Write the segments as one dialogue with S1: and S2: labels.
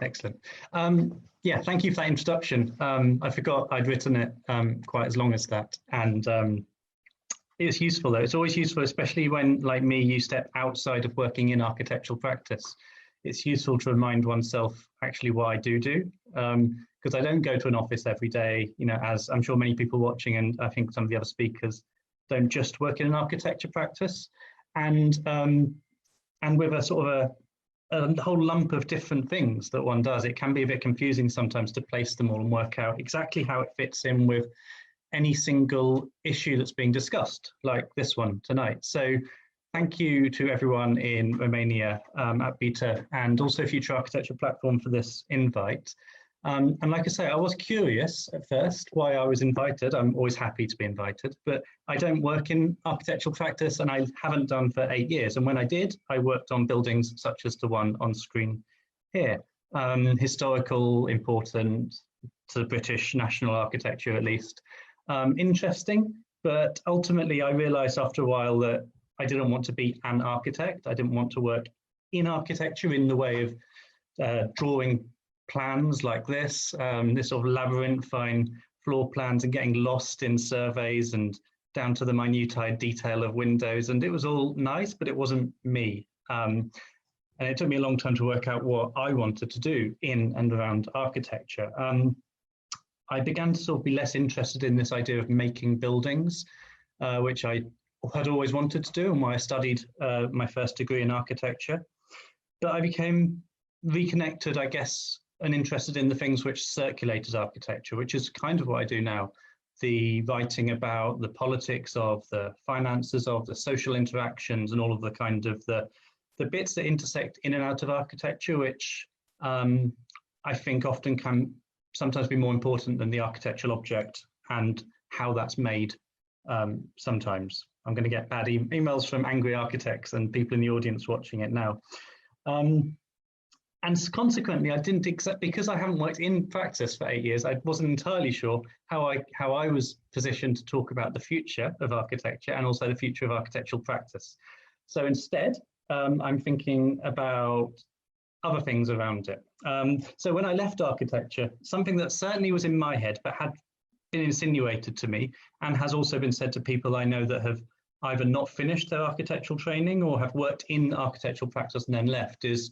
S1: Excellent. Yeah, thank you for that introduction. I forgot I'd written it quite as long as that. And it's useful though. It's always useful, especially when, like me, you step outside of working in architectural practice. It's useful to remind oneself actually what I do, because I don't go to an office every day, you know, as I'm sure many people watching, and I think some of the other speakers don't just work in an architecture practice. And with a sort of a whole lump of different things that one does, it can be a bit confusing sometimes to place them all and work out exactly how it fits in with any single issue that's being discussed, like this one tonight. So thank you to everyone in Romania at Beta and also Future Architecture Platform for this invite. And like I say, I was curious at first why I was invited. I'm always happy to be invited, but I don't work in architectural practice and I haven't done for 8 years. And when I did, I worked on buildings such as the one on screen here. Historical, important to British national architecture at least. Interesting, but ultimately I realized after a while that I didn't want to be an architect. I didn't want to work in architecture in the way of drawing plans like this sort of labyrinthine floor plans and getting lost in surveys and down to the minute detail of windows. And it was all nice, but it wasn't me. And it took me a long time to work out what I wanted to do in and around architecture. I began to sort of be less interested in this idea of making buildings, which I had always wanted to do and why I studied my first degree in architecture. But I became reconnected, I guess, and interested in the things which circulate as architecture, which is kind of what I do now. The writing about the politics of, the finances of, the social interactions, and all of the kind of the bits that intersect in and out of architecture, which I think often can sometimes be more important than the architectural object and how that's made sometimes. I'm going to get bad emails from angry architects and people in the audience watching it now. And consequently, I didn't accept, because I haven't worked in practice for 8 years, I wasn't entirely sure how I was positioned to talk about the future of architecture and also the future of architectural practice. So instead, I'm thinking about other things around it. So when I left architecture, something that certainly was in my head, but had been insinuated to me and has also been said to people I know that have either not finished their architectural training or have worked in architectural practice and then left, is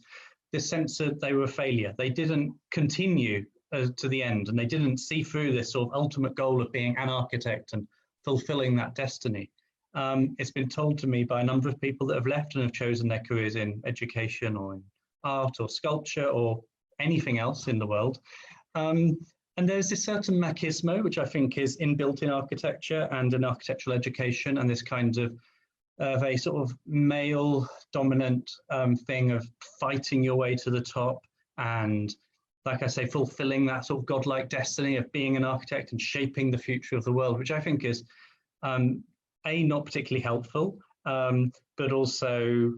S1: this sense that they were a failure. They didn't continue to the end, and they didn't see through this sort of ultimate goal of being an architect and fulfilling that destiny. It's been told to me by a number of people that have left and have chosen their careers in education or in art or sculpture or anything else in the world. And there's this certain machismo, which I think is inbuilt in architecture and in architectural education, and this kind of a sort of male dominant thing of fighting your way to the top and, like I say, fulfilling that sort of godlike destiny of being an architect and shaping the future of the world, which I think is not particularly helpful, but also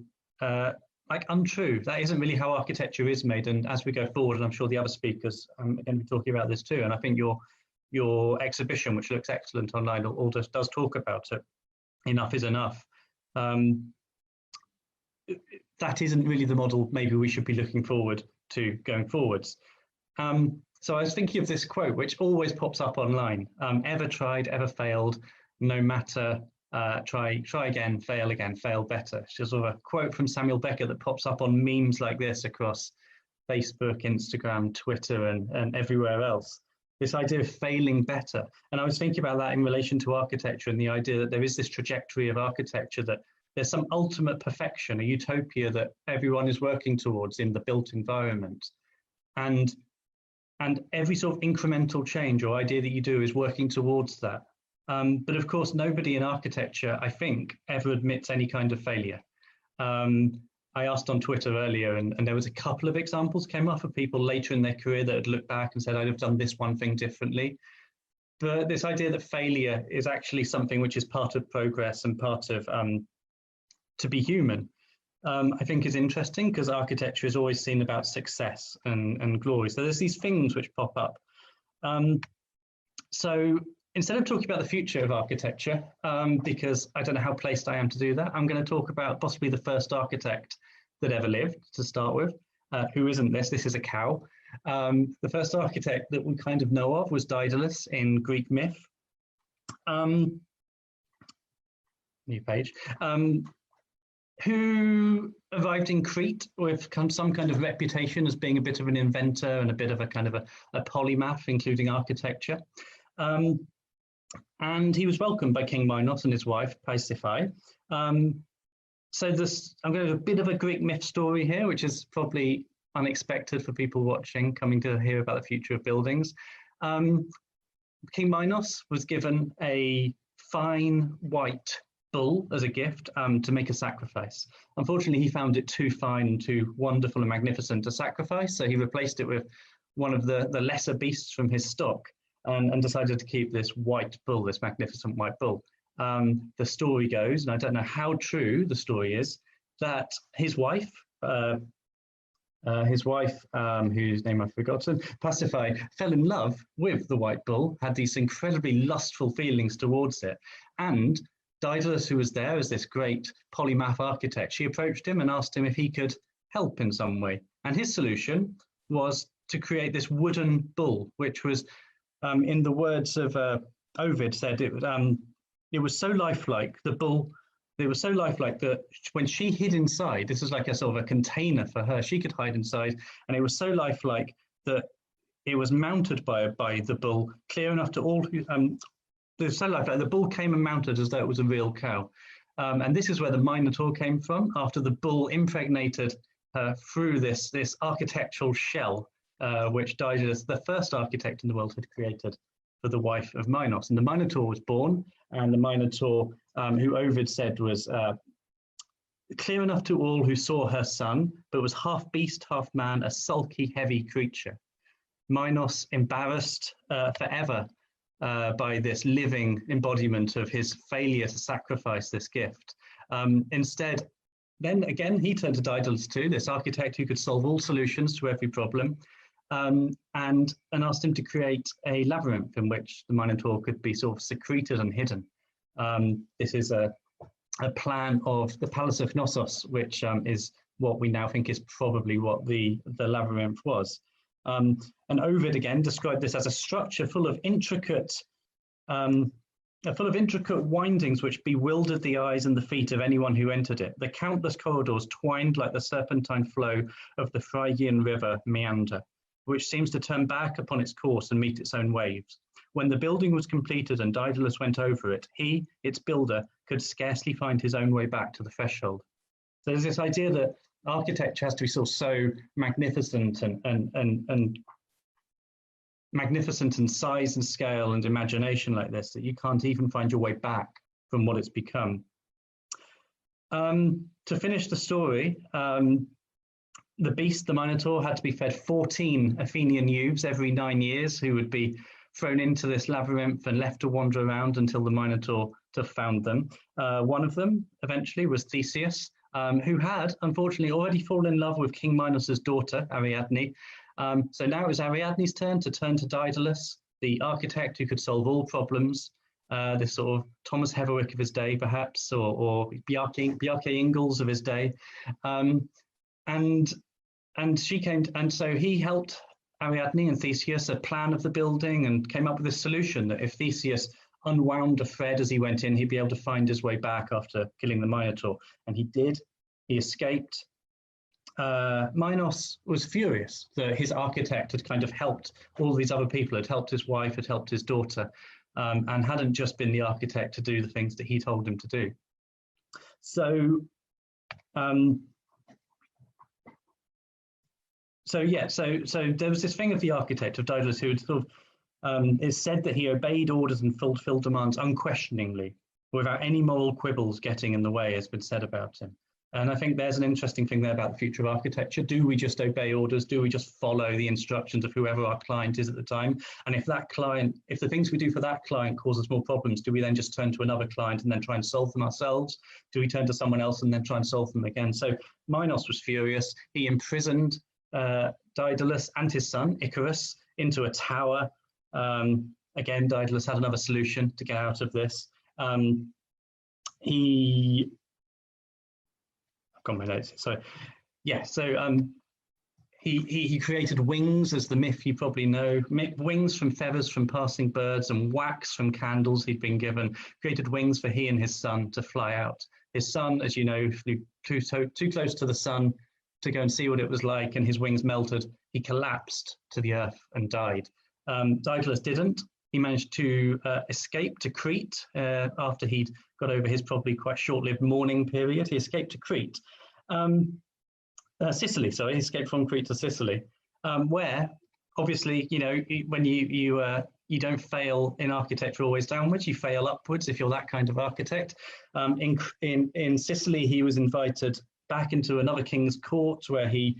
S1: like untrue. That isn't really how architecture is made. And as we go forward, and I'm sure the other speakers are going to be talking about this too, and I think your exhibition, which looks excellent online, all does talk about it. Enough is enough. That isn't really the model maybe we should be looking forward to going forwards. So I was thinking of this quote, which always pops up online: ever tried, ever failed, no matter, try again, fail better. It's just sort of a quote from Samuel Beckett that pops up on memes like this across Facebook, Instagram, Twitter, and everywhere else. This idea of failing better. And I was thinking about that in relation to architecture and the idea that there is this trajectory of architecture, that there's some ultimate perfection, a utopia that everyone is working towards in the built environment. And every sort of incremental change or idea that you do is working towards that. But of course, nobody in architecture, I think, ever admits any kind of failure. I asked on Twitter earlier, and there was a couple of examples came up of people later in their career that had looked back and said, I'd have done this one thing differently. But this idea that failure is actually something which is part of progress and part of to be human, I think is interesting, because architecture is always seen about success and glory. So there's these things which pop up. So instead of talking about the future of architecture, because I don't know how placed I am to do that, I'm going to talk about possibly the first architect that ever lived to start with, who isn't this? This is a cow. The first architect that we kind of know of was Daedalus in Greek myth. New page. Who arrived in Crete with some kind of reputation as being a bit of an inventor and a bit of a kind of a polymath, including architecture. And he was welcomed by King Minos and his wife, Pasiphae. So I'm going to have a bit of a Greek myth story here, which is probably unexpected for people watching, coming to hear about the future of buildings. King Minos was given a fine white bull as a gift to make a sacrifice. Unfortunately, he found it too fine and too wonderful and magnificent to sacrifice, so he replaced it with one of the lesser beasts from his stock and decided to keep this white bull, this magnificent white bull. The story goes, and I don't know how true the story is, that his wife, whose name I've forgotten, Pasiphae, fell in love with the white bull, had these incredibly lustful feelings towards it, and Daedalus, who was there as this great polymath architect, she approached him and asked him if he could help in some way. And his solution was to create this wooden bull, which was, in the words of Ovid, said it was so lifelike, the bull, it was so lifelike that when she hid inside, this is like a sort of a container for her, she could hide inside, and it was so lifelike that it was mounted by the bull, clear enough to all who, so lifelike, the bull came and mounted as though it was a real cow. And this is where the Minotaur came from, after the bull impregnated her through this architectural shell, which Daedalus, the first architect in the world, had created for the wife of Minos. And the Minotaur was born, and the Minotaur, who Ovid said was clear enough to all who saw her son, but was half beast, half man, a sulky, heavy creature. Minos, embarrassed forever by this living embodiment of his failure to sacrifice this gift. Instead, then again, he turned to Daedalus too, this architect who could solve all solutions to every problem, and asked him to create a labyrinth in which the Minotaur could be sort of secreted and hidden. This is a plan of the Palace of Knossos, which is what we now think is probably what the labyrinth was. And Ovid again described this as a structure full of intricate windings which bewildered the eyes and the feet of anyone who entered it. The countless corridors twined like the serpentine flow of the Phrygian river Meander, which seems to turn back upon its course and meet its own waves. When the building was completed and Daedalus went over it, he, its builder, could scarcely find his own way back to the threshold. So there's this idea that architecture has to be so magnificent and magnificent in size and scale and imagination like this, that you can't even find your way back from what it's become. To finish the story, the beast, the Minotaur, had to be fed 14 Athenian youths every 9 years, who would be thrown into this labyrinth and left to wander around until the Minotaur found them. One of them eventually was Theseus, who had unfortunately already fallen in love with King Minos's daughter, Ariadne. So now it was Ariadne's turn to Daedalus, the architect who could solve all problems, this sort of Thomas Heatherwick of his day, perhaps, or Bjarke Ingels of his day. And she came, and so he helped Ariadne and Theseus a plan of the building and came up with a solution that if Theseus unwound a thread as he went in, he'd be able to find his way back after killing the Minotaur. And he did. He escaped. Minos was furious that his architect had kind of helped all these other people, had helped his wife, had helped his daughter, and hadn't just been the architect to do the things that he told him to do. So there was this thing of the architect, of Daedalus, who had sort of, it's said that he obeyed orders and fulfilled demands unquestioningly, without any moral quibbles getting in the way, has been said about him. And I think there's an interesting thing there about the future of architecture. Do we just obey orders? Do we just follow the instructions of whoever our client is at the time? And if the things we do for that client causes more problems, do we then just turn to another client and then try and solve them ourselves? Do we turn to someone else and then try and solve them again? So Minos was furious. He imprisoned Daedalus and his son, Icarus, into a tower. Again, Daedalus had another solution to get out of this. I've got my notes. So, yeah, so He created wings, as the myth you probably know, wings from feathers from passing birds and wax from candles he'd been given, created wings for he and his son to fly out. His son, as you know, flew too close to the sun to go and see what it was like, and his wings melted. He collapsed to the earth and died. Daedalus didn't. He managed to escape to Crete after he'd got over his probably quite short-lived mourning period. He escaped to Crete. Sicily, sorry, he escaped from Crete to Sicily, where obviously, you know, when you don't fail in architecture always downwards, you fail upwards if you're that kind of architect. In Sicily, he was invited back into another king's court where he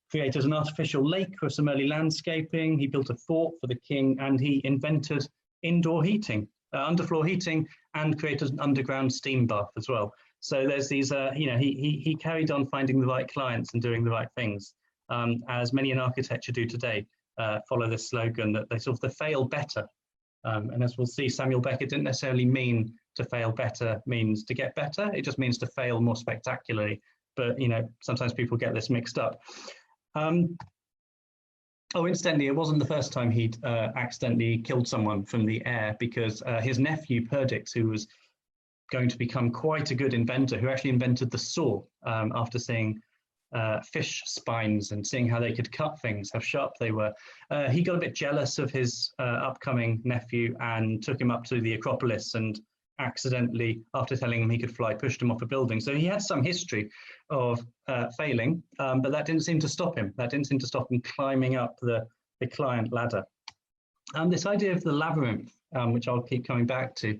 S1: created an artificial lake with some early landscaping. He built a fort for the king, and he invented indoor heating, underfloor heating, and created an underground steam bath as well. So there's these, you know, he carried on finding the right clients and doing the right things, as many in architecture do today. Follow this slogan that they fail better. And as we'll see, Samuel Beckett didn't necessarily mean to fail better means to get better. It just means to fail more spectacularly. But, you know, sometimes people get this mixed up. Oh, incidentally, it wasn't the first time he'd accidentally killed someone from the air, because his nephew, Perdix, who was going to become quite a good inventor, who actually invented the saw after seeing fish spines and seeing how they could cut things, how sharp they were. He got a bit jealous of his upcoming nephew and took him up to the Acropolis, and accidentally, after telling him he could fly, pushed him off a building. So he had some history of failing, but that didn't seem to stop him. That didn't seem to stop him climbing up the client ladder. This idea of the labyrinth, which I'll keep coming back to,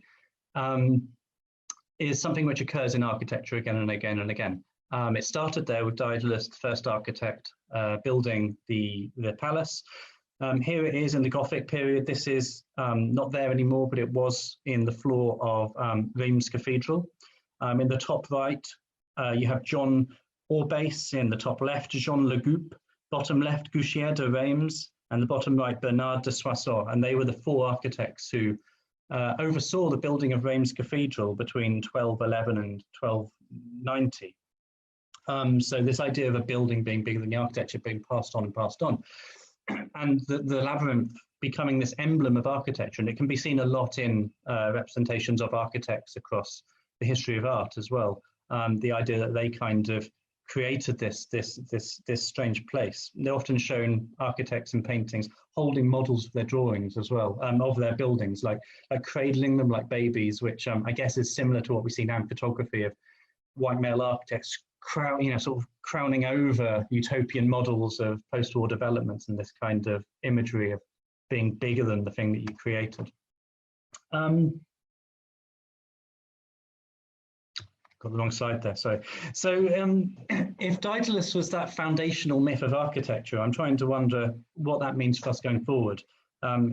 S1: is something which occurs in architecture again and again and again. It started there with Daedalus, the first architect, building the palace. Here it is in the Gothic period. This is not there anymore, but it was in the floor of Reims Cathedral. In the top right, you have John Orbais. In the top left, Jean Le Goup. Bottom left, Gouchier de Reims. And the bottom right, Bernard de Soissons. And they were the four architects who oversaw the building of Reims Cathedral between 1211 and 1290. So this idea of a building being bigger than the architecture being passed on and passed on. And the labyrinth becoming this emblem of architecture. And it can be seen a lot in representations of architects across the history of art as well. The idea that they kind of created this strange place. They're often shown, architects in paintings, holding models of their drawings as well, of their buildings, like cradling them like babies, which I guess is similar to what we see now in photography of white male architects sort of crowning over utopian models of post-war developments, and this kind of imagery of being bigger than the thing that you created. Got the wrong slide there, sorry. So if Daedalus was that foundational myth of architecture, I'm trying to wonder what that means for us going forward.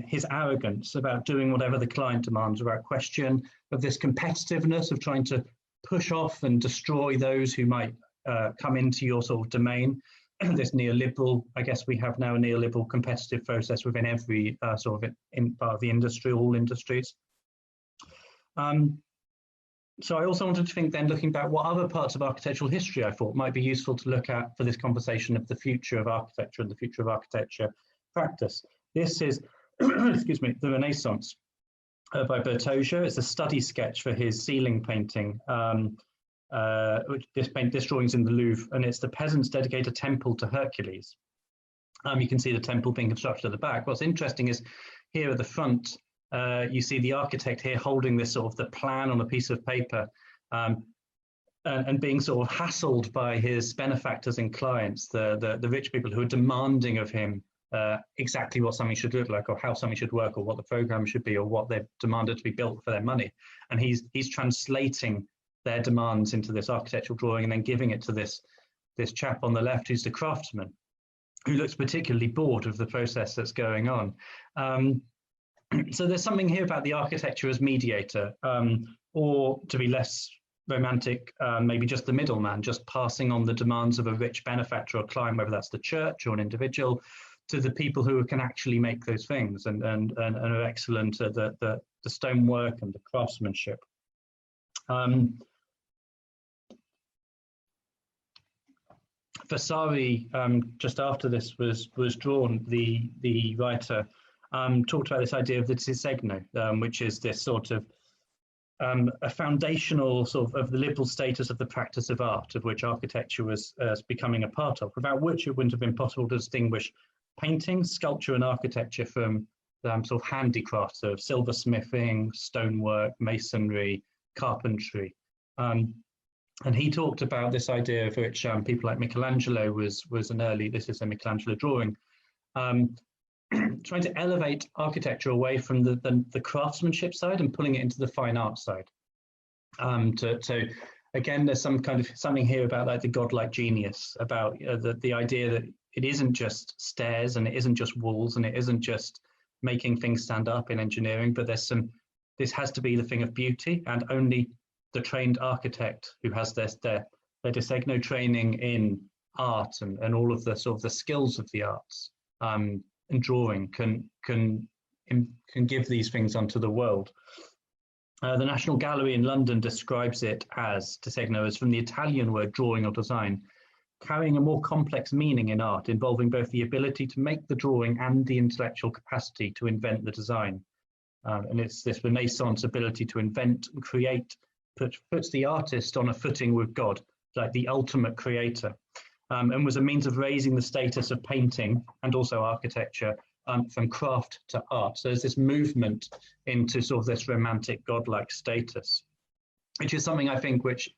S1: His arrogance about doing whatever the client demands without question, of this competitiveness of trying to push off and destroy those who might come into your sort of domain. This neoliberal, I guess we have now a neoliberal competitive process within every sort of part of the industry, all industries. So I also wanted to think then, looking back, what other parts of architectural history I thought might be useful to look at for this conversation of the future of architecture and the future of architecture practice. This is, excuse me, The Renaissance by Bertoggia. It's a study sketch for his ceiling painting. This drawing's in the Louvre, and it's the peasants dedicate a temple to Hercules. You can see the temple being constructed at the back. What's interesting is here at the front, you see the architect here holding this sort of the plan on a piece of paper, and being sort of hassled by his benefactors and clients, the rich people who are demanding of him exactly what something should look like, or how something should work, or what the program should be, or what they've demanded to be built for their money. And he's translating their demands into this architectural drawing and then giving it to this chap on the left who's the craftsman, who looks particularly bored of the process that's going on. So there's something here about the architecture as mediator, or to be less romantic, maybe just the middleman, just passing on the demands of a rich benefactor or client, whether that's the church or an individual, to the people who can actually make those things and are excellent at the stonework and the craftsmanship. Vasari, just after this was drawn, the writer talked about this idea of the disegno, which is this sort of a foundational sort of the liberal status of the practice of art, of which architecture was becoming a part of, without which it wouldn't have been possible to distinguish painting, sculpture, and architecture from sort of handicrafts of silversmithing, stonework, masonry, carpentry. And he talked about this idea of which people like Michelangelo was an early, this is a Michelangelo drawing, trying to elevate architecture away from the craftsmanship side and pulling it into the fine art side. So again, there's some kind of something here about like the godlike genius, about the idea that it isn't just stairs and it isn't just walls and it isn't just making things stand up in engineering, but this has to be the thing of beauty, and only the trained architect who has their disegno training in art and all of the sort of the skills of the arts and drawing can give these things onto the world. The National Gallery in London describes it as disegno as from the Italian word drawing or design, carrying a more complex meaning in art, involving both the ability to make the drawing and the intellectual capacity to invent the design. And it's this Renaissance ability to invent and create puts the artist on a footing with God, like the ultimate creator, and was a means of raising the status of painting and also architecture from craft to art. So there's this movement into sort of this romantic godlike status, which is something I think which,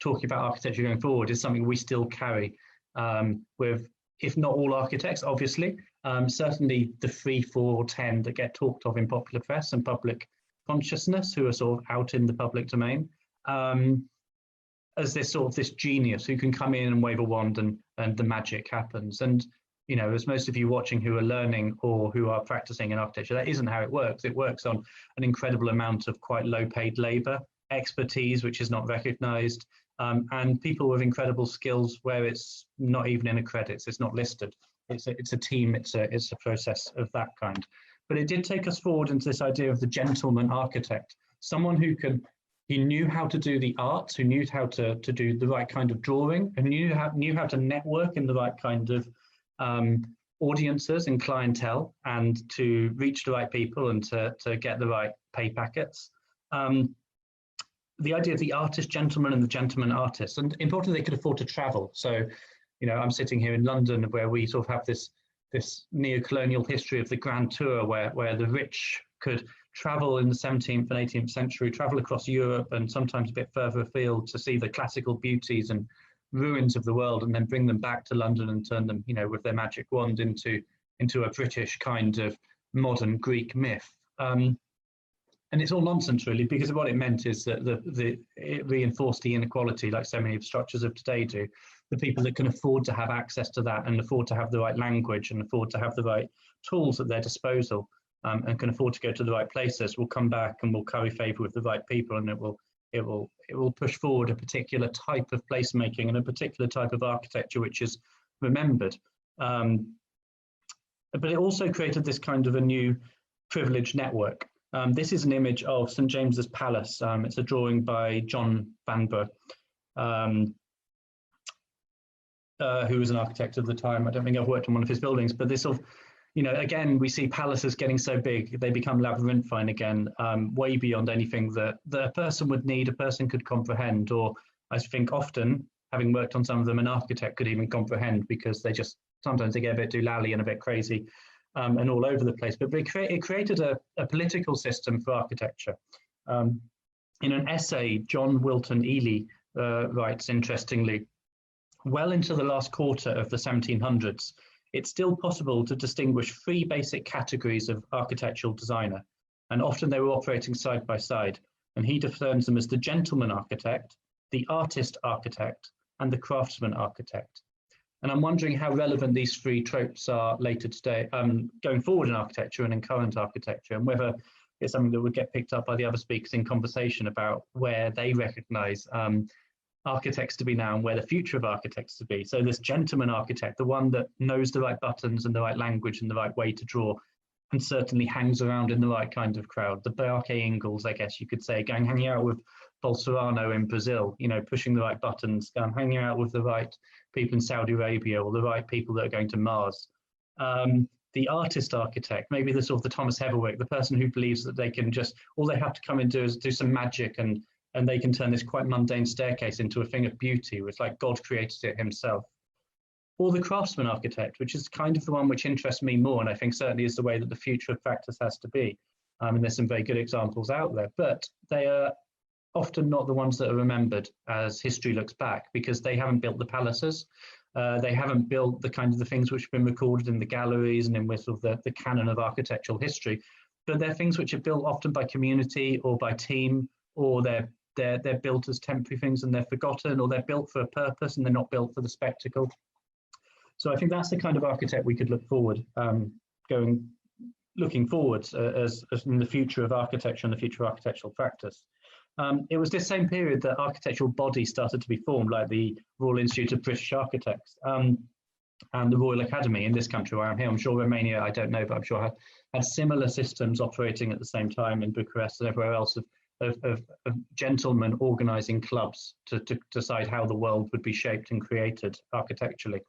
S1: talking about architecture going forward, is something we still carry with, if not all architects, obviously, certainly the 3, 4, or 10 that get talked of in popular press and public consciousness, who are sort of out in the public domain, as this sort of this genius who can come in and wave a wand and the magic happens. And, you know, as most of you watching who are learning or who are practicing in architecture, that isn't how it works. It works on an incredible amount of quite low paid labor, expertise, which is not recognized, and people with incredible skills where it's not even in the credits, it's not listed. It's a team, it's a process of that kind. But it did take us forward into this idea of the gentleman architect, someone who knew how to do the arts, who knew how to do the right kind of drawing, and knew how to network in the right kind of audiences and clientele, and to reach the right people and to get the right pay packets. The idea of the artist gentleman and the gentleman artist, and importantly, they could afford to travel. So, you know, I'm sitting here in London where we sort of have this neo-colonial history of the Grand Tour, where the rich could travel in the 17th and 18th century, travel across Europe and sometimes a bit further afield to see the classical beauties and ruins of the world, and then bring them back to London and turn them, you know, with their magic wand into a British kind of modern Greek myth. And it's all nonsense, really, because what it meant is that it reinforced the inequality, like so many of the structures of today do. The people that can afford to have access to that and afford to have the right language and afford to have the right tools at their disposal, and can afford to go to the right places, will come back and will curry favour with the right people, and it will push forward a particular type of placemaking and a particular type of architecture which is remembered. But it also created this kind of a new privileged network. This is an image of St. James's Palace. It's a drawing by John Vanbrugh, who was an architect of the time. I don't think I've worked on one of his buildings, but this sort of, you know, again, we see palaces getting so big, they become labyrinthine again, way beyond anything that a person would need, a person could comprehend, or I think often, having worked on some of them, an architect could even comprehend, because sometimes they get a bit doolally and a bit crazy. And all over the place, but it created a political system for architecture. In an essay, John Wilton Ely writes, interestingly, well into the last quarter of the 1700s, it's still possible to distinguish 3 basic categories of architectural designer, and often they were operating side by side, and he defines them as the gentleman architect, the artist architect, and the craftsman architect. And I'm wondering how relevant these 3 tropes are later today, going forward in architecture and in current architecture, and whether it's something that would get picked up by the other speakers in conversation about where they recognise architects to be now and where the future of architects to be. So this gentleman architect, the one that knows the right buttons and the right language and the right way to draw, and certainly hangs around in the right kind of crowd. The Bjarke Ingels, I guess you could say, hanging out with Bolsonaro in Brazil, you know, pushing the right buttons, hanging out with the right people in Saudi Arabia, or the right people that are going to Mars. The artist architect, maybe the sort of the Thomas Heatherwick, the person who believes that they can just, all they have to come and do is do some magic, and they can turn this quite mundane staircase into a thing of beauty, which like God created it himself. Or the craftsman architect, which is kind of the one which interests me more, and I think certainly is the way that the future of practice has to be. And there's some very good examples out there, but they are often not the ones that are remembered as history looks back, because they haven't built the palaces. They haven't built the kind of the things which have been recorded in the galleries and in with sort of the canon of architectural history, but they're things which are built often by community or by team, or they're built as temporary things and they're forgotten, or they're built for a purpose and they're not built for the spectacle. So I think that's the kind of architect we could look forward, looking forward as in the future of architecture and the future of architectural practice. It was this same period that architectural bodies started to be formed, like the Royal Institute of British Architects and the Royal Academy in this country where I'm here. I'm sure Romania, I don't know, but I'm sure had similar systems operating at the same time in Bucharest and everywhere else of gentlemen organising clubs to decide how the world would be shaped and created architecturally.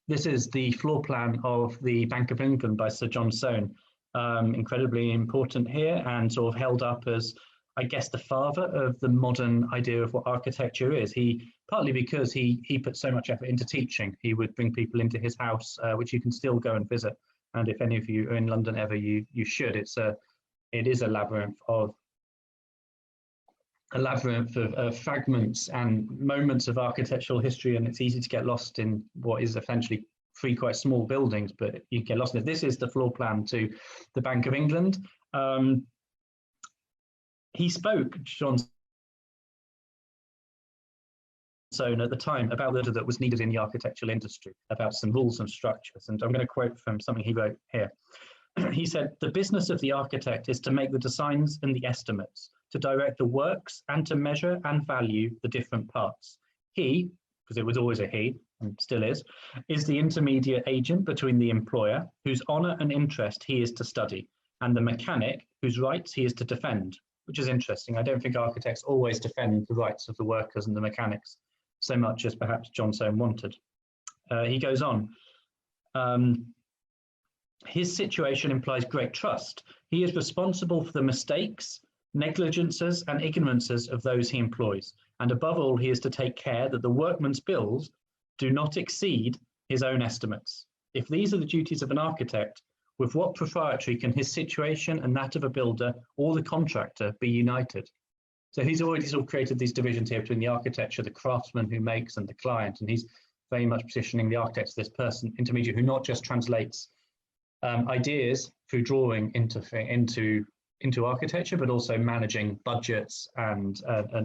S1: This is the floor plan of the Bank of England by Sir John Soane. Incredibly important here, and sort of held up as, I guess, the father of the modern idea of what architecture is. He, partly because he put so much effort into teaching. He would bring people into his house, which you can still go and visit. And if any of you are in London ever, you should. It is a labyrinth of fragments and moments of architectural history, and it's easy to get lost in what is essentially 3 quite small buildings, but you get lost in it. This is the floor plan to the Bank of England. He spoke, John Soane, at the time about the that was needed in the architectural industry, about some rules and structures. And I'm going to quote from something he wrote here. He said, "The business of the architect is to make the designs and the estimates, to direct the works and to measure and value the different parts. He," because it was always a he, and still is the intermediate agent between the employer, whose honour and interest he is to study, and the mechanic, whose rights he is to defend," which is interesting. I don't think architects always defend the rights of the workers and the mechanics so much as perhaps John Soane wanted. He goes on. His situation implies great trust. He is responsible for the mistakes, negligences, and ignorances of those he employs. And above all, he is to take care that the workman's bills do not exceed his own estimates. If these are the duties of an architect, with what proprietary can his situation and that of a builder or the contractor be united? So he's already sort of created these divisions here between the architecture, the craftsman who makes, and the client. And he's very much positioning the architect as this person, intermediate, who not just translates ideas through drawing into architecture, but also managing budgets and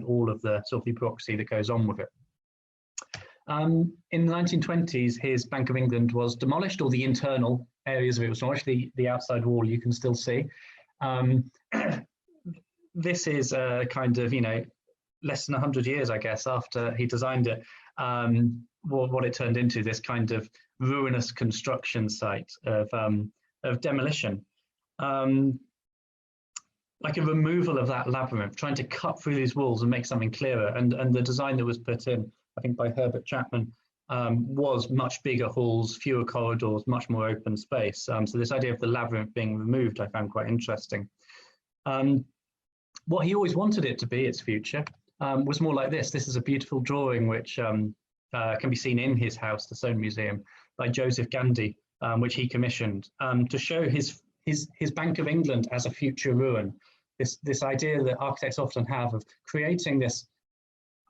S1: all of the sort of the bureaucracy that goes on with it. In the 1920s, his Bank of England was demolished, or the internal areas of it was demolished. The outside wall you can still see. This is a kind of, less than 100 years, I guess, after he designed it, what it turned into, this kind of ruinous construction site of demolition. Like a removal of that labyrinth, trying to cut through these walls and make something clearer. And the design that was put in, I think by Herbert Chapman, was much bigger halls, fewer corridors, much more open space. So this idea of the labyrinth being removed, I found quite interesting. What he always wanted it to be, its future, was more like this. This is a beautiful drawing which can be seen in his house, the Soane Museum, by Joseph Gandy, which he commissioned to show his Bank of England as a future ruin. This idea that architects often have of creating this,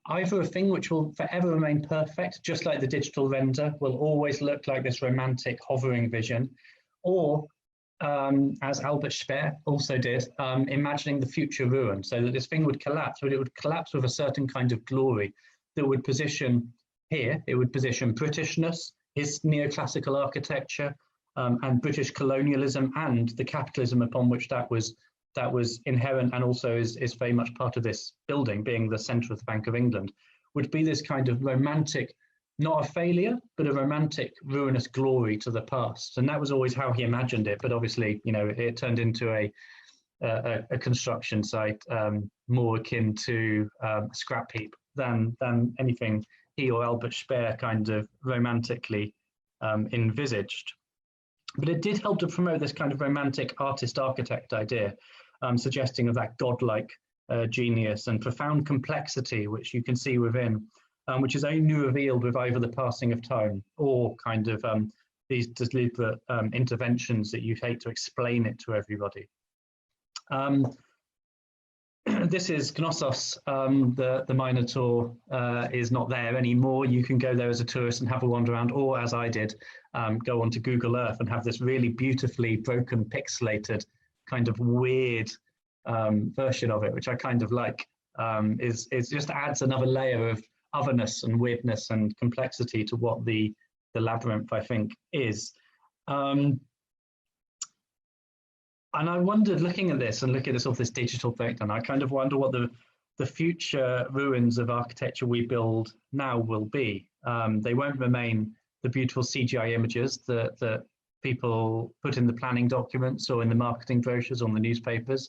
S1: either a thing which will forever remain perfect, just like the digital render will always look like this romantic hovering vision, or as Albert Speer also did, imagining the future ruin, so that this thing would collapse, but it would collapse with a certain kind of glory that would position here, it would position Britishness, his neoclassical architecture, and British colonialism and the capitalism upon which that was inherent, and also is very much part of this building, being the centre of the Bank of England, would be this kind of romantic, not a failure, but a romantic ruinous glory to the past. And that was always how he imagined it. But obviously, it turned into a construction site, more akin to a scrap heap than anything he or Albert Speer kind of romantically envisaged. But it did help to promote this kind of romantic artist-architect idea, suggesting of that godlike genius and profound complexity, which you can see within, which is only revealed with either the passing of time or kind of these deliberate interventions that you take to explain it to everybody. This is Knossos. The Minotaur is not there anymore. You can go there as a tourist and have a wander around, or as I did, go onto Google Earth and have this really beautifully broken, pixelated, kind of weird version of it, which I kind of like. It just adds another layer of otherness and weirdness and complexity to what the labyrinth, I think, is. And I wondered, looking at this and looking at this digital breakdown, I kind of wonder what the future ruins of architecture we build now will be. They won't remain the beautiful CGI images that people put in the planning documents or in the marketing brochures on the newspapers.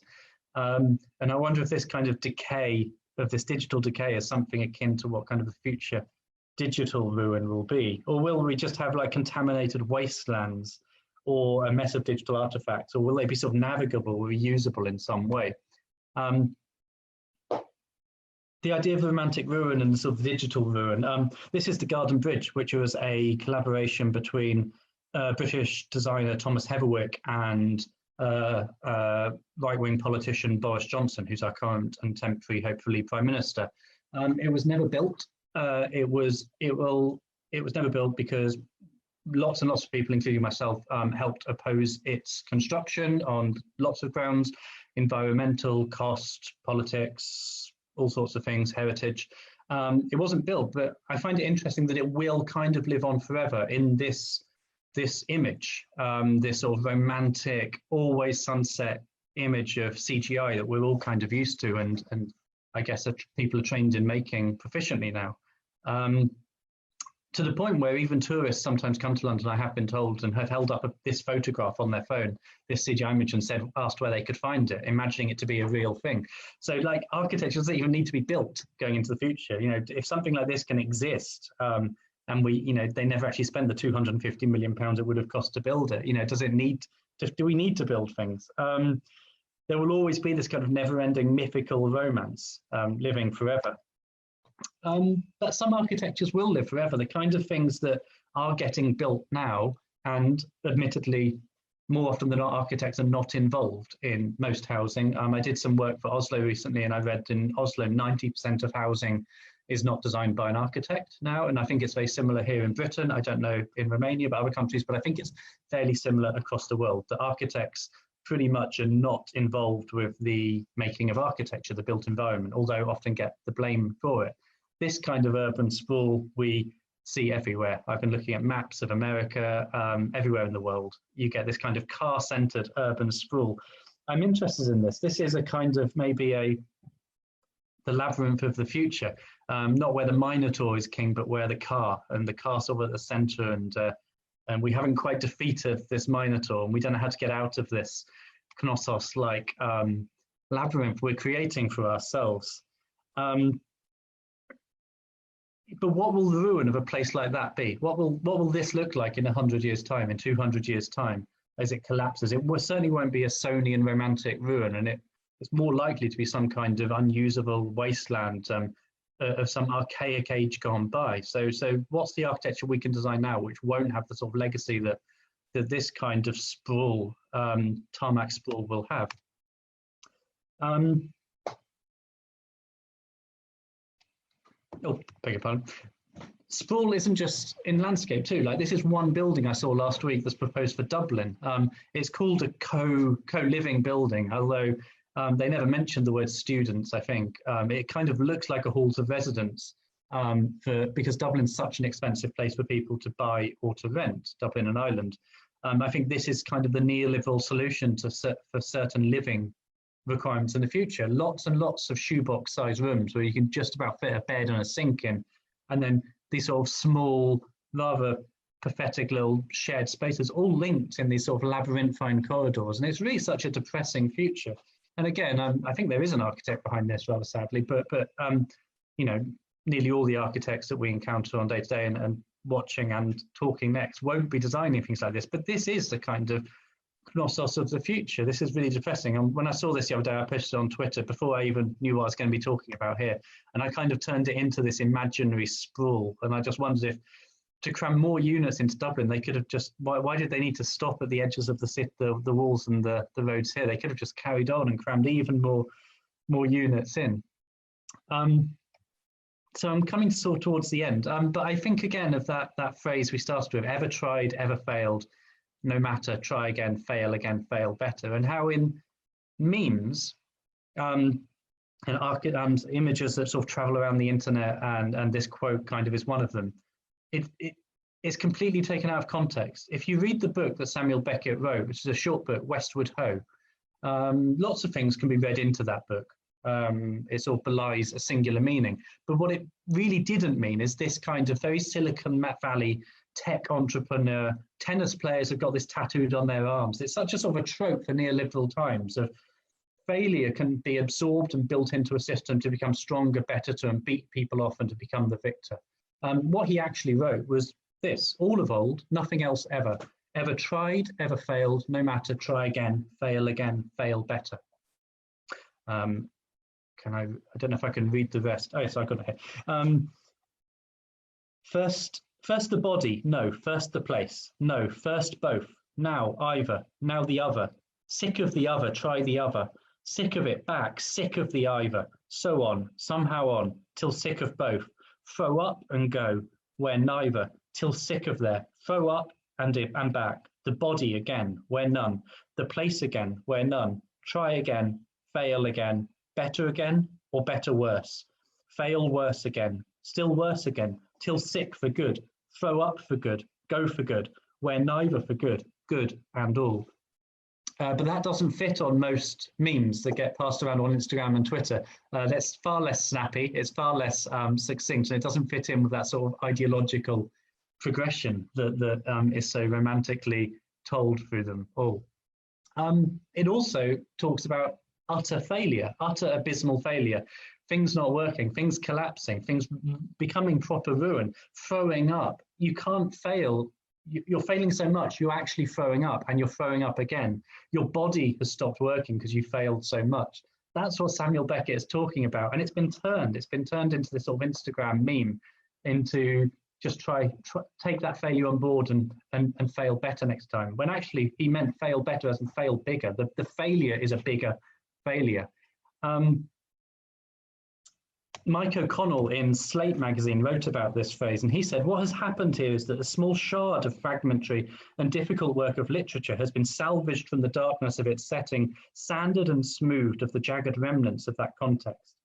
S1: And I wonder if this kind of decay, of this digital decay, is something akin to what kind of the future digital ruin will be. Or will we just have like contaminated wastelands or a mess of digital artifacts, or will they be sort of navigable or reusable in some way? The idea of romantic ruin and sort of digital ruin. This is the Garden Bridge, which was a collaboration between British designer Thomas Heatherwick and right-wing politician Boris Johnson, who's our current and temporary, hopefully, Prime Minister. It was never built. It was never built because lots and lots of people, including myself, helped oppose its construction on lots of grounds: environmental, cost, politics, all sorts of things, heritage. It wasn't built, but I find it interesting that it will kind of live on forever in this image, this sort of romantic, always sunset image of CGI that we're all kind of used to, and I guess people are trained in making proficiently now. To the point where even tourists sometimes come to London, I have been told, and have held up this photograph on their phone, this CGI image, and asked where they could find it, imagining it to be a real thing. So like architecture doesn't even need to be built going into the future. You know, if something like this can exist, and they never actually spend the £250 million it would have cost to build it. You know, do we need to build things? There will always be this kind of never-ending mythical romance living forever. But some architectures will live forever. The kind of things that are getting built now, and admittedly, more often than not, architects are not involved in most housing. I did some work for Oslo recently, and I read in Oslo 90% of housing is not designed by an architect now, and I think it's very similar here in Britain. I don't know in Romania, but other countries, but I think it's fairly similar across the world. The architects pretty much are not involved with the making of architecture, the built environment, although often get the blame for it. This kind of urban sprawl we see everywhere. I've been looking at maps of America, everywhere in the world. You get this kind of car-centered urban sprawl. I'm interested in this. This is a kind of maybe the labyrinth of the future, not where the Minotaur is king, but where the car and the castle at the center, and we haven't quite defeated this Minotaur, and we don't know how to get out of this Knossos-like labyrinth we're creating for ourselves. But what will the ruin of a place like that be? What will this look like in 100 years' time, in 200 years' time, as it collapses? It certainly won't be a Sonian romantic ruin, and it's more likely to be some kind of unusable wasteland of some archaic age gone by. So what's the architecture we can design now which won't have the sort of legacy that this kind of sprawl, tarmac sprawl, will have? Oh, beg your pardon. Sprawl isn't just in landscape too. Like, this is one building I saw last week that's proposed for Dublin. It's called a co-living building, although they never mentioned the word students, I think. It kind of looks like a halls of residence because Dublin's such an expensive place for people to buy or to rent, Dublin and Ireland. I think this is kind of the neoliberal solution for certain living requirements in the future. Lots and lots of shoebox sized rooms where you can just about fit a bed and a sink in, and then these sort of small, rather pathetic little shared spaces, all linked in these sort of labyrinthine corridors. And it's really such a depressing future. And again, I think there is an architect behind this, rather sadly, but you know, nearly all the architects that we encounter on day to day and watching and talking next won't be designing things like this. But this is the kind of Knossos of the future. This is really depressing. And when I saw this the other day, I posted on Twitter before I even knew what I was going to be talking about here. And I kind of turned it into this imaginary sprawl. And I just wondered if, to cram more units into Dublin, they could have just, why did they need to stop at the edges of the walls and the roads here? They could have just carried on and crammed even more units in. So I'm coming sort of towards the end. But I think again of that phrase we started with, ever tried, ever failed, no matter, try again, fail better. And how in memes and images that sort of travel around the internet, and this quote kind of is one of them, it's completely taken out of context. If you read the book that Samuel Beckett wrote, which is a short book, Westward Ho, lots of things can be read into that book. It sort of belies a singular meaning. But what it really didn't mean is this kind of very Silicon Valley tech entrepreneur, tennis players have got this tattooed on their arms. It's such a sort of a trope for neoliberal times of failure can be absorbed and built into a system to become stronger, better, to beat people off and to become the victor. What he actually wrote was this: all of old, nothing else ever. Ever tried, ever failed, no matter, try again, fail better. I don't know if I can read the rest. Oh, so I got it here. First the body, no. First the place, no. First both, now either, now the other. Sick of the other, try the other. Sick of it, back, sick of the either. So on, somehow on, till sick of both. Throw up and go, where neither, till sick of there. Throw up and back. The body again, where none. The place again, where none. Try again, fail again. Better again, or better worse. Fail worse again, still worse again, till sick for good. Throw up for good, go for good, where neither for good, good and all. But that doesn't fit on most memes that get passed around on Instagram and Twitter. That's far less snappy, it's far less succinct, and it doesn't fit in with that sort of ideological progression that is so romantically told through them all. It also talks about utter failure, utter abysmal failure, things not working, things collapsing, things becoming proper ruin, throwing up. You can't fail. You're failing so much, you're actually throwing up, and you're throwing up again. Your body has stopped working because you failed so much. That's what Samuel Beckett is talking about. And it's been turned into this sort of Instagram meme, into just take that failure on board and fail better next time. When actually he meant fail better as in fail bigger. The failure is a bigger failure. Mike O'Connell in Slate magazine wrote about this phrase, and he said, what has happened here is that a small shard of fragmentary and difficult work of literature has been salvaged from the darkness of its setting, sanded and smoothed of the jagged remnants of that context.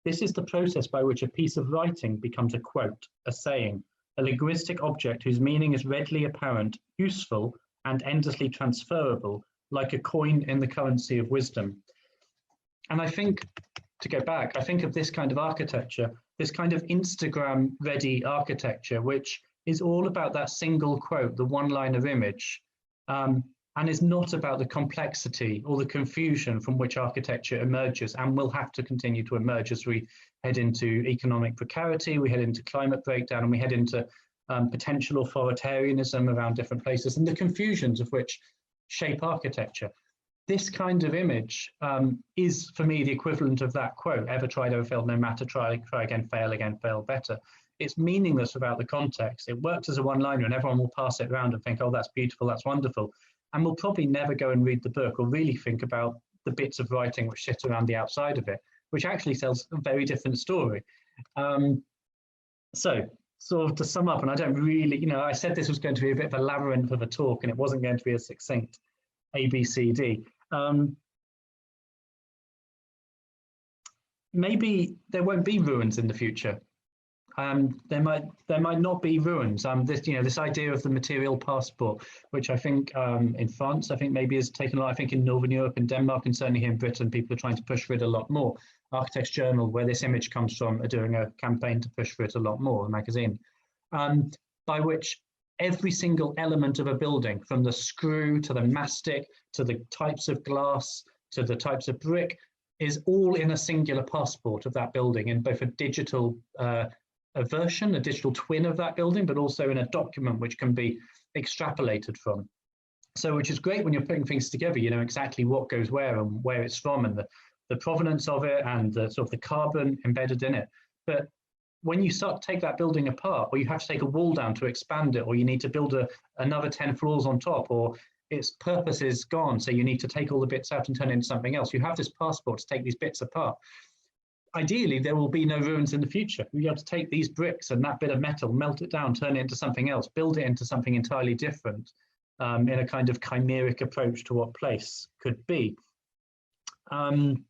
S1: This is the process by which a piece of writing becomes a quote, a saying, a linguistic object whose meaning is readily apparent, useful, and endlessly transferable, like a coin in the currency of wisdom. And I think, to go back, I think of this kind of architecture, this kind of Instagram-ready architecture, which is all about that single quote, the one-liner image, and is not about the complexity or the confusion from which architecture emerges and will have to continue to emerge as we head into economic precarity, we head into climate breakdown, and we head into potential authoritarianism around different places, and the confusions of which shape architecture. This kind of image is, for me, the equivalent of that quote, ever tried, ever failed, no matter, try again, fail better. It's meaningless without the context. It works as a one-liner and everyone will pass it around and think, oh, that's beautiful, that's wonderful. And we'll probably never go and read the book or really think about the bits of writing which sit around the outside of it, which actually tells a very different story. So sort of to sum up, and I don't really, I said this was going to be a bit of a labyrinth of a talk and it wasn't going to be a succinct ABCD. Maybe there won't be ruins in the future. There might not be ruins. This idea of the material passport, which I think in France, I think maybe has taken a lot. I think in Northern Europe and Denmark, and certainly here in Britain, people are trying to push for it a lot more. Architects Journal, where this image comes from, are doing a campaign to push for it a lot more, a magazine, by which every single element of a building, from the screw to the mastic to the types of glass to the types of brick is all in a singular passport of that building, in both a digital a version, a digital twin of that building, but also in a document which can be extrapolated from. So which is great when you're putting things together, you know exactly what goes where and where it's from and the provenance of it and the sort of the carbon embedded in it. But when you start to take that building apart, or you have to take a wall down to expand it, or you need to build another 10 floors on top, or its purpose is gone, so you need to take all the bits out and turn it into something else. You have this passport to take these bits apart. Ideally, there will be no ruins in the future. You'll be able to take these bricks and that bit of metal, melt it down, turn it into something else, build it into something entirely different, in a kind of chimeric approach to what place could be. And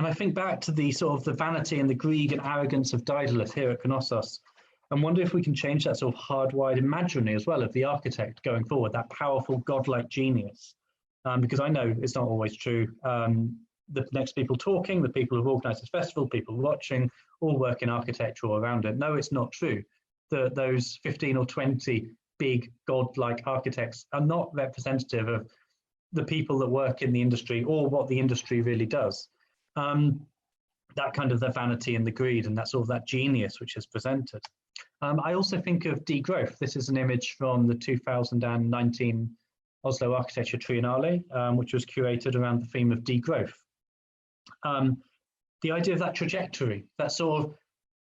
S1: I think back to the sort of the vanity and the greed and arrogance of Daedalus here at Knossos, and wonder if we can change that sort of hardwired imaginary as well of the architect going forward, that powerful godlike genius. Because I know it's not always true. The next people talking, the people who've organised this festival, people watching, all work in architecture all around it. No, it's not true. Those 15 or 20 big godlike architects are not representative of the people that work in the industry or what the industry really does. That kind of the vanity and the greed and that sort of that genius which is presented. I also think of degrowth. This is an image from the 2019 Oslo Architecture Triennale, which was curated around the theme of degrowth. The idea of that trajectory, that sort of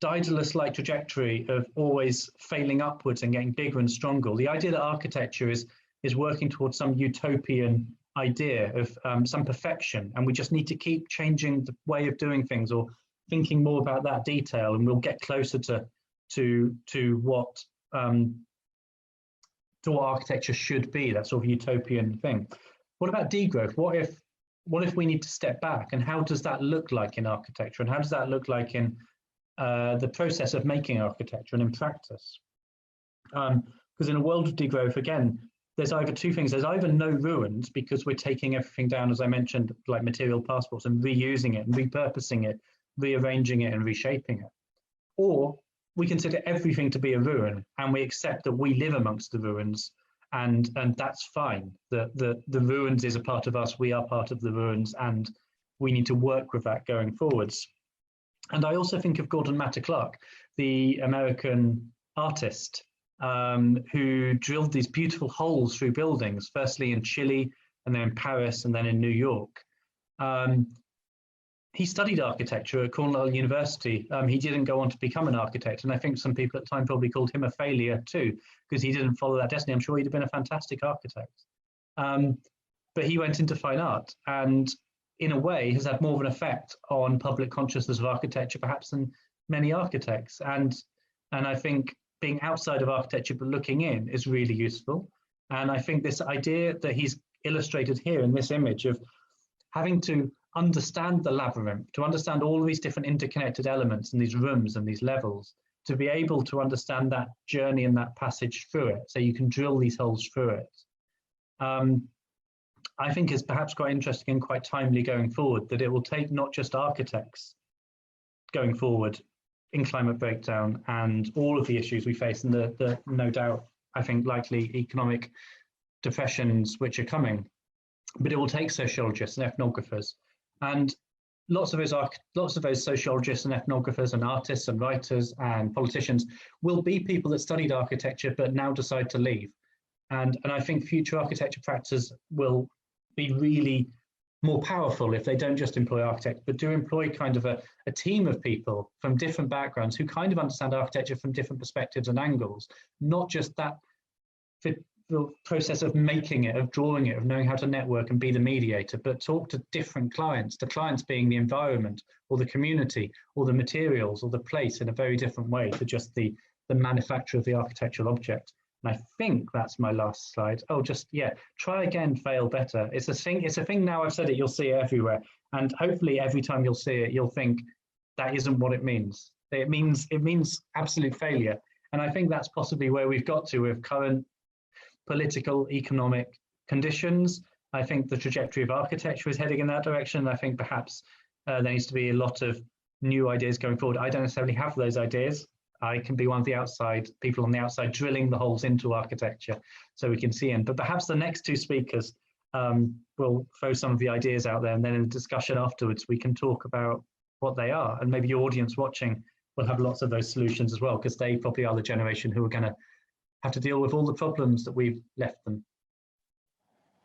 S1: Daedalus-like trajectory of always failing upwards and getting bigger and stronger. The idea that architecture is working towards some utopian idea of some perfection, and we just need to keep changing the way of doing things or thinking more about that detail, and we'll get closer to what architecture should be, that sort of utopian thing. What about degrowth? What if we need to step back, and how does that look like in architecture, and how does that look like in the process of making architecture and in practice? Because in a world of degrowth, again, there's either two things. There's either no ruins because we're taking everything down, as I mentioned, like material passports, and reusing it and repurposing it, rearranging it and reshaping it. Or we consider everything to be a ruin and we accept that we live amongst the ruins, and that's fine. The ruins is a part of us, we are part of the ruins, and we need to work with that going forwards. And I also think of Gordon Matta Clark, the American artist, who drilled these beautiful holes through buildings, firstly in Chile, and then in Paris, and then in New York. He studied architecture at Cornell University. He didn't go on to become an architect, and I think some people at the time probably called him a failure too, because he didn't follow that destiny. I'm sure he'd have been a fantastic architect. But he went into fine art, and in a way has had more of an effect on public consciousness of architecture perhaps than many architects. And I think being outside of architecture but looking in is really useful. And I think this idea that he's illustrated here in this image of having to understand the labyrinth, to understand all of these different interconnected elements and these rooms and these levels, to be able to understand that journey and that passage through it, so you can drill these holes through it, I think is perhaps quite interesting and quite timely going forward, that it will take not just architects going forward in climate breakdown and all of the issues we face, and the no doubt, I think, likely economic depressions which are coming, but it will take sociologists and ethnographers. And lots of those sociologists and ethnographers and artists and writers and politicians will be people that studied architecture but now decide to leave. And I think future architecture practices will be really more powerful if they don't just employ architects, but do employ kind of a team of people from different backgrounds who kind of understand architecture from different perspectives and angles, not just that the process of making it, of drawing it, of knowing how to network and be the mediator, but talk to different clients, the clients being the environment or the community or the materials or the place in a very different way to just the manufacture of the architectural object. And I think that's my last slide. Oh, just, yeah, try again, fail better. It's a thing now, I've said it, you'll see it everywhere. And hopefully every time you'll see it, you'll think that isn't what it means. It means absolute failure. And I think that's possibly where we've got to with current political, economic conditions. I think the trajectory of architecture is heading in that direction. I think perhaps there needs to be a lot of new ideas going forward. I don't necessarily have those ideas. I can be one of the people on the outside drilling the holes into architecture so we can see in. But perhaps the next two speakers we'll throw some of the ideas out there, and then in the discussion afterwards, we can talk about what they are. And maybe your audience watching will have lots of those solutions as well, because they probably are the generation who are going to have to deal with all the problems that we've left them.